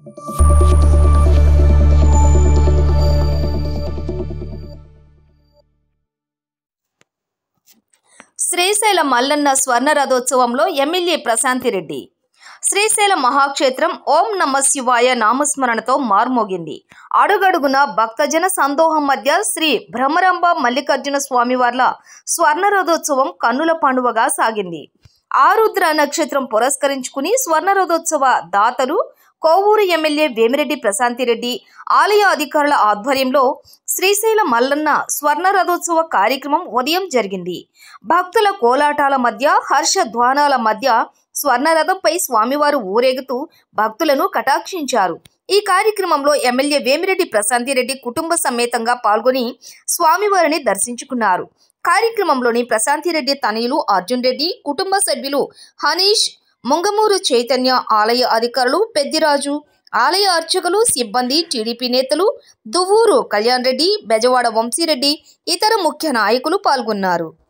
శ్రీశైల మల్లన్న స్వర్ణ రథోత్సవంలో MLA Prashanti Reddy. Srisaila మహాక్షేత్రం ఓం నమ శివాయ నామస్మరణతో మార్మోగింది. అడుగడుగున భక్తజన సందోహం మధ్య శ్రీ భ్రమరాంబ మల్లికార్జున స్వామివార్ల స్వర్ణ రథోత్సవం కన్నుల పండువగా సాగింది. ఆరుద్ర నక్షత్రం పురస్కరించుకుని స్వర్ణ రథోత్సవ దాతలు కోవూరు ఎమ్మెల్యే వేమిరెడ్డి ప్రశాంతిరెడ్డి ఆలయ అధికారుల ఆధ్వర్యంలో శ్రీశైల మల్లన్న స్వర్ణ రథోత్సవ కార్యక్రమం ఉదయం జరిగింది. భక్తుల కోలాటాల మధ్య హర్షధ్వానాల మధ్య స్వర్ణరథంపై స్వామివారు ఊరేగుతూ భక్తులను కటాక్షించారు. ఈ కార్యక్రమంలో ఎమ్మెల్యే వేమిరెడ్డి ప్రశాంతిరెడ్డి కుటుంబ సమేతంగా పాల్గొని స్వామివారిని దర్శించుకున్నారు. కార్యక్రమంలోని ప్రశాంతిరెడ్డి తనయులు అర్జున్ రెడ్డి, కుటుంబ సభ్యులు హనీష్, ముంగమూరు చైతన్య, ఆలయ అధికారులు పెద్దిరాజు, ఆలయ అర్చకులు, సిబ్బంది, టీడీపీ నేతలు దువ్వూరు కళ్యాణ్ రెడ్డి, బెజవాడ వంశీరెడ్డి, ఇతర ముఖ్య నాయకులు పాల్గొన్నారు.